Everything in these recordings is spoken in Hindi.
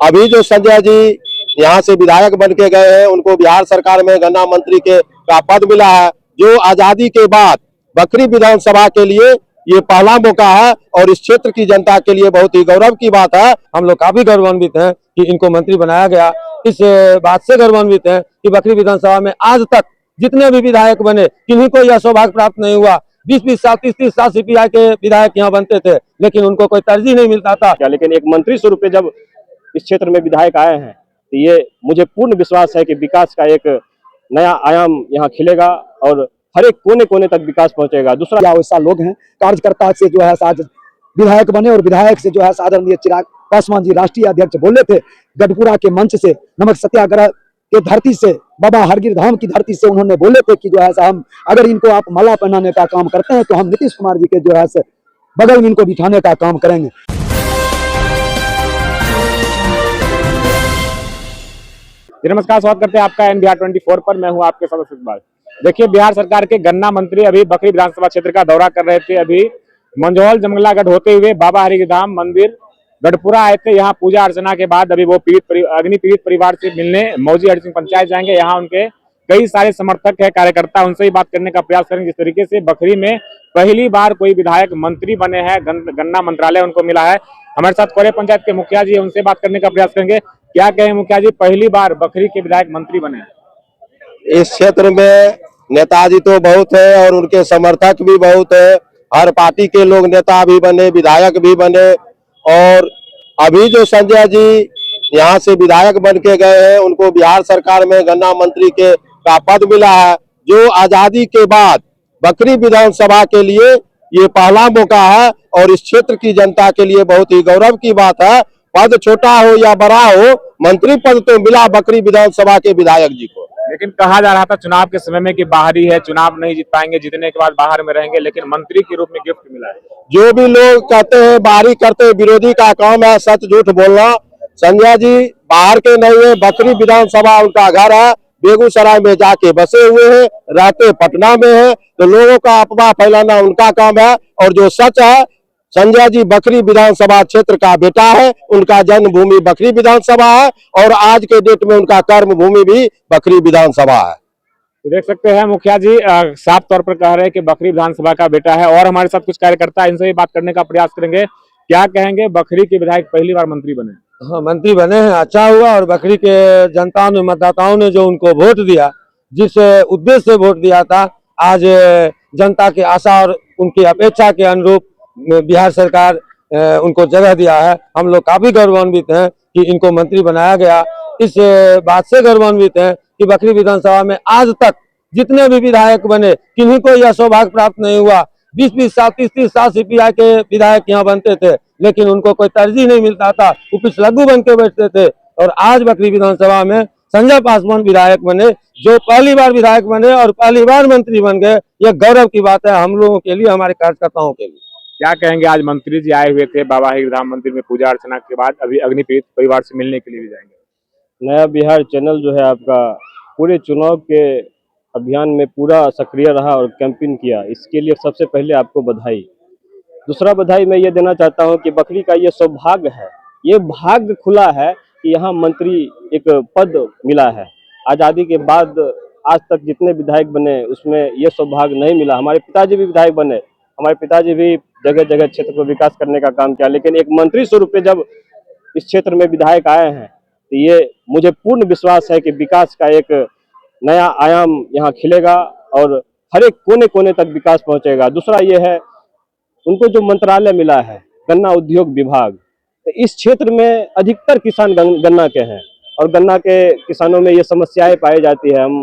अभी जो संजय जी यहाँ से विधायक बन के गए हैं, उनको बिहार सरकार में गन्ना मंत्री के का पद मिला है, जो आजादी के बाद बखरी विधानसभा के लिए ये पहला मौका है और इस क्षेत्र की जनता के लिए बहुत ही गौरव की बात है। हम लोग काफी गौरवान्वित हैं कि इनको मंत्री बनाया गया। इस बात से गौरवान्वित हैं कि बखरी विधानसभा में आज तक जितने भी विधायक बने, किन्हीं को यह सौभाग्य प्राप्त नहीं हुआ। 20-20 साल 30-30 साल सीपीआई के विधायक यहाँ बनते थे, लेकिन उनको कोई तरजीह नहीं मिलता था। लेकिन एक मंत्री स्वरूप पे जब इस क्षेत्र में विधायक आए हैं तो ये मुझे पूर्ण विश्वास है कि विकास का एक नया आयाम यहाँ खिलेगा और हर एक कोने कोने तक विकास पहुंचेगा। दूसरा, वैसा लोग हैं कार्यकर्ता से जो है आज विधायक बने और विधायक से जो है आदरणीय चिराग पासवान जी राष्ट्रीय अध्यक्ष बोले थे गढ़पुरा के मंच से, नमक सत्याग्रह के धरती से, बाबा हरगिर धाम की धरती से उन्होंने बोले थे कि जो है हम अगर इनको आप माला पहनाने का काम करते हैं तो हम नीतीश कुमार जी के जो है बगल में इनको बिठाने का काम करेंगे। नमस्कार, स्वागत करते हैं आपका NBR 24 पर। मैं हूं आपके साथ इकबाल। देखिए, बिहार सरकार के गन्ना मंत्री अभी बखरी विधानसभा क्षेत्र का दौरा कर रहे थे। अभी मंझौल जंगलागढ़ होते हुए बाबा हरिधाम मंदिर गढ़पुरा आए थे। यहाँ पूजा अर्चना के बाद अभी वो अग्नि पीड़ित परिवार से मिलने मौजी हरि सिंह पंचायत जाएंगे। यहाँ उनके कई सारे समर्थक है, कार्यकर्ता, उनसे ही बात करने का प्रयास करेंगे। जिस तरीके से बखरी में पहली बार कोई विधायक मंत्री बने हैं, गन्ना मंत्रालय उनको मिला है। हमारे साथ कोरे पंचायत के मुखिया जी है, उनसे बात करने का प्रयास करेंगे। क्या कहें मुखिया जी, पहली बार बखरी के विधायक मंत्री बने हैं। इस क्षेत्र में नेताजी तो बहुत है और उनके समर्थक भी बहुत है। हर पार्टी के लोग नेता भी बने, विधायक भी बने, और अभी जो संजय जी यहाँ से विधायक बन के गए हैं, उनको बिहार सरकार में गन्ना मंत्री के का पद मिला है, जो आजादी के बाद बखरी विधानसभा के लिए ये पहला मौका है और इस क्षेत्र की जनता के लिए बहुत ही गौरव की बात है। पद छोटा हो या बड़ा हो, मंत्री पद तो मिला बखरी विधानसभा के विधायक जी को। लेकिन कहा जा रहा था चुनाव के समय में कि बाहरी है, चुनाव नहीं जीत पाएंगे, जीतने के बाद बाहर में रहेंगे, लेकिन मंत्री के रूप में गिफ्ट मिला है। जो भी लोग कहते हैं बाहरी करते, विरोधी का काम है सच झूठ बोलना। संजय जी बाहर के नहीं है, बखरी विधानसभा उनका घर है, बेगूसराय में जाके बसे हुए हैं, रहते पटना में है, तो लोगों का अफवाह फैलाना उनका काम है। और जो सच है, संजय जी बखरी विधानसभा क्षेत्र का बेटा है, उनका जन्मभूमि बखरी विधानसभा है और आज के डेट में उनका कर्म भूमि भी बखरी विधानसभा है। तो देख सकते हैं मुखिया जी साफ तौर पर कह रहे हैं कि बखरी विधानसभा का बेटा है। और हमारे साथ कुछ कार्यकर्ता, इनसे भी बात करने का प्रयास करेंगे। क्या कहेंगे, बखरी के विधायक पहली बार मंत्री बने? हाँ, मंत्री बने हैं, अच्छा हुआ। और बखरी के जनता ने, मतदाताओं ने जो उनको वोट दिया, जिस उद्देश्य से वोट दिया था, आज जनता की आशा और उनकी अपेक्षा के अनुरूप बिहार सरकार उनको जगह दिया है। हम लोग काफी गौरवान्वित हैं कि इनको मंत्री बनाया गया। इस बात से गौरवान्वित हैं कि बखरी विधानसभा में आज तक जितने भी विधायक बने, किन्हीं को यह सौभाग्य प्राप्त नहीं हुआ। 20-20 साल 30-30 साल सीपीआई के विधायक यहाँ बनते थे, लेकिन उनको कोई तरजीह नहीं मिलता था, वो पिछलग्गू बन के बैठते थे। और आज बखरी विधानसभा में संजय पासवान विधायक बने, जो पहली बार विधायक बने और पहली बार मंत्री बन गए। यह गौरव की बात है हम लोगों के लिए, हमारे कार्यकर्ताओं के लिए। क्या कहेंगे, आज मंत्री जी आए हुए थे बाबा हरिधाम मंदिर में पूजा अर्चना के बाद, अभी अग्नि पीड़ित परिवार से मिलने के लिए भी जाएंगे। नया बिहार चैनल जो है आपका पूरे चुनाव के अभियान में पूरा सक्रिय रहा और कैंपेन किया, इसके लिए सबसे पहले आपको बधाई। दूसरा बधाई मैं ये देना चाहता हूँ कि बखरी का ये सौभाग्य है, ये भाग्य खुला है कि यहाँ मंत्री एक पद मिला है। आज़ादी के बाद आज तक जितने विधायक बने उसमें ये सौभाग्य नहीं मिला। हमारे पिताजी भी विधायक बने, हमारे पिताजी भी जगह जगह क्षेत्र को विकास करने का काम किया, लेकिन एक मंत्री स्वरूप पे जब इस क्षेत्र में विधायक आए हैं तो ये मुझे पूर्ण विश्वास है कि विकास का एक नया आयाम यहाँ खिलेगा और हर एक कोने कोने तक विकास पहुंचेगा। दूसरा ये है, उनको जो मंत्रालय मिला है गन्ना उद्योग विभाग, तो इस क्षेत्र में अधिकतर किसान गन्ना के हैं और गन्ना के किसानों में ये समस्याएं पाई जाती है। हम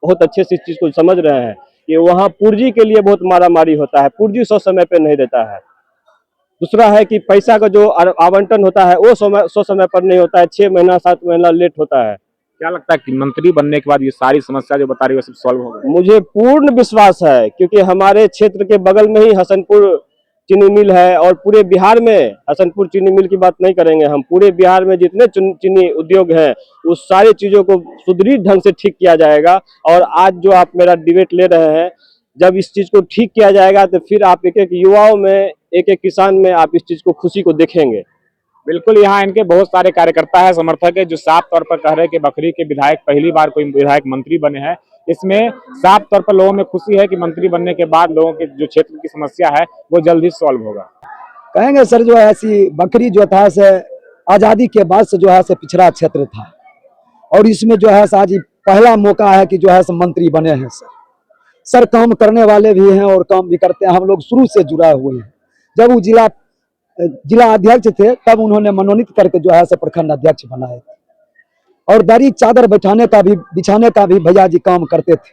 बहुत अच्छे से इस चीज़ को समझ रहे हैं कि वहाँ पूर्जी के लिए बहुत मारामारी होता है, पूर्जी 100 समय पे नहीं देता है। दूसरा है कि पैसा का जो आवंटन होता है वो 100 समय पर नहीं होता है, 6 महीना 7 महीना लेट होता है। क्या लगता है कि मंत्री बनने के बाद ये सारी समस्या जो बता रही है सब सॉल्व हो गई? मुझे पूर्ण विश्वास है, क्योंकि हमारे क्षेत्र के बगल में ही हसनपुर चीनी मिल है और पूरे बिहार में, हसनपुर चीनी मिल की बात नहीं करेंगे हम, पूरे बिहार में जितने चीनी उद्योग हैं उस सारी चीज़ों को सुदृढ़ ढंग से ठीक किया जाएगा। और आज जो आप मेरा डिबेट ले रहे हैं, जब इस चीज़ को ठीक किया जाएगा तो फिर आप एक एक युवाओं में, एक एक किसान में आप इस चीज़ को खुशी को देखेंगे। बिल्कुल, यहाँ इनके बहुत सारे कार्यकर्ता है, समर्थक है, जो साफ तौर पर कह रहे हैं कि बखरी के विधायक पहली बार कोई विधायक मंत्री बने हैं। इसमें साफ तौर पर लोगों में खुशी है कि मंत्री बनने के बाद लोगों के जो क्षेत्र की समस्या है वो जल्द ही सॉल्व होगा। कहेंगे सर जो है ऐसी बकरी जो था से आज़ादी के बाद से जो है से पिछड़ा क्षेत्र था, और इसमें जो है आज पहला मौका है कि जो है मंत्री बने हैं सर काम करने वाले भी हैं और काम भी करते हैं। हम लोग शुरू से जुड़ा हुए हैं। जब वो जिला अध्यक्ष थे तब उन्होंने मनोनीत करके जो है प्रखंड अध्यक्ष बनाए थे, और दरी चादर बिछाने का भी भैया जी काम करते थे।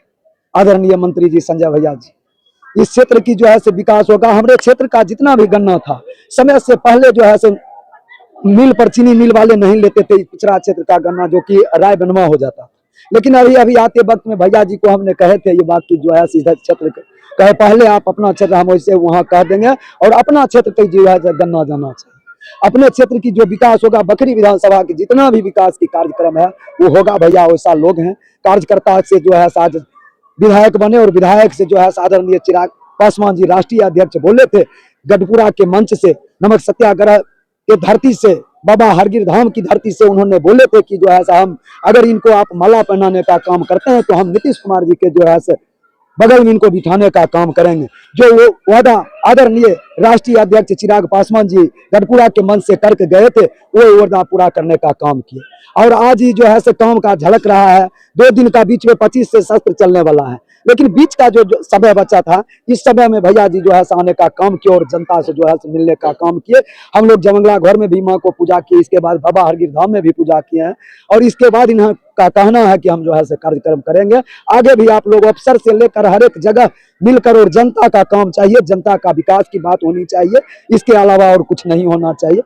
आदरणीय मंत्री जी संजय भैया जी, इस क्षेत्र की जो है से विकास होगा। हमारे क्षेत्र का जितना भी गन्ना था समय से पहले जो है से मिल पर चीनी मिल वाले नहीं लेते थे पिछड़ा क्षेत्र का गन्ना, जो कि राय बनवा हो जाता था। लेकिन अभी आते वक्त में भैया जी को हमने कहे थे ये बात की जो है सीधा क्षेत्र कहे पहले आप अपना क्षेत्र हम वैसे वहाँ कह देंगे, और अपना क्षेत्र तक जो है गन्ना जाना चाहिए। अपने क्षेत्र की जो विकास होगा, बखरी विधानसभा की जितना भी विकास की कार्यक्रम है वो होगा। भैया वैसा लोग हैं, कार्यकर्ता से जो है आज विधायक बने, और विधायक से जो है आदरणीय चिराग पासवान जी राष्ट्रीय अध्यक्ष बोले थे गढ़पुरा के मंच से, नमक सत्याग्रह के धरती से, बाबा हरगिर धाम की धरती से उन्होंने बोले थे कि जो है हम अगर इनको आप माला पहनाने का काम करते हैं तो हम नीतीश कुमार जी के जो है बगल में इनको बिठाने का काम करेंगे। जो वो वादा आदरणीय राष्ट्रीय अध्यक्ष चिराग पासवान जी गढ़पुरा के मंच से करके गए थे वो वादा पूरा करने का काम किए, और आज ही जो है काम का झलक रहा है। 2 दिन का बीच में 25 से सत्र चलने वाला है, लेकिन बीच का जो समय बचा था इस समय में भैया जी जो है आने का काम किए और जनता से जो है मिलने का काम किए। हम लोग जमंगला घर में भी माँ को पूजा की, इसके बाद बाबा हरगिर धाम में भी पूजा किए हैं, और इसके बाद इन्हें का कहना है कि हम जो है कार्यक्रम करेंगे। आगे भी आप लोग अफसर से लेकर हर एक जगह मिलकर, और जनता का काम चाहिए, जनता का विकास की बात होनी चाहिए, इसके अलावा और कुछ नहीं होना चाहिए।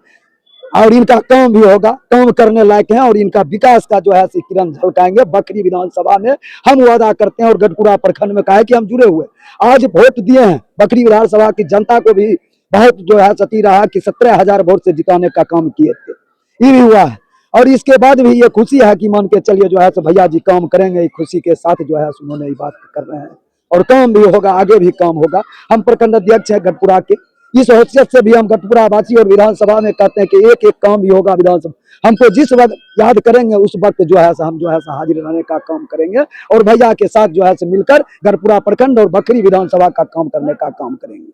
और इनका काम भी होगा, काम करने लायक हैं, और इनका विकास का जो है किरण झलकाएंगे। बखरी विधानसभा में हम वादा करते हैं, और गढ़पुरा प्रखंड में कहा है कि हम जुड़े हुए आज वोट दिए हैं। बखरी विधानसभा की जनता को भी बहुत जो है सती रहा कि 17,000 वोट से जिताने का काम किए थे, ये भी हुआ है। और इसके बाद भी ये खुशी है कि मान के चलिए जो है भैया जी काम करेंगे, खुशी के साथ जो है उन्होंने ये बात कर रहे हैं, और काम भी होगा, आगे भी काम होगा। हम प्रखंड अध्यक्ष हैं गढ़पुरा के, इस हैसियत से भी हम गढ़पुरा वासी और विधानसभा में कहते हैं कि एक एक काम भी होगा विधानसभा। हमको जिस वक्त याद करेंगे उस वक्त जो है हम जो है हाजिर रहने का काम करेंगे, और भैया के साथ जो है मिलकर गढ़पुरा प्रखंड और बखरी विधानसभा का काम करने का काम करेंगे।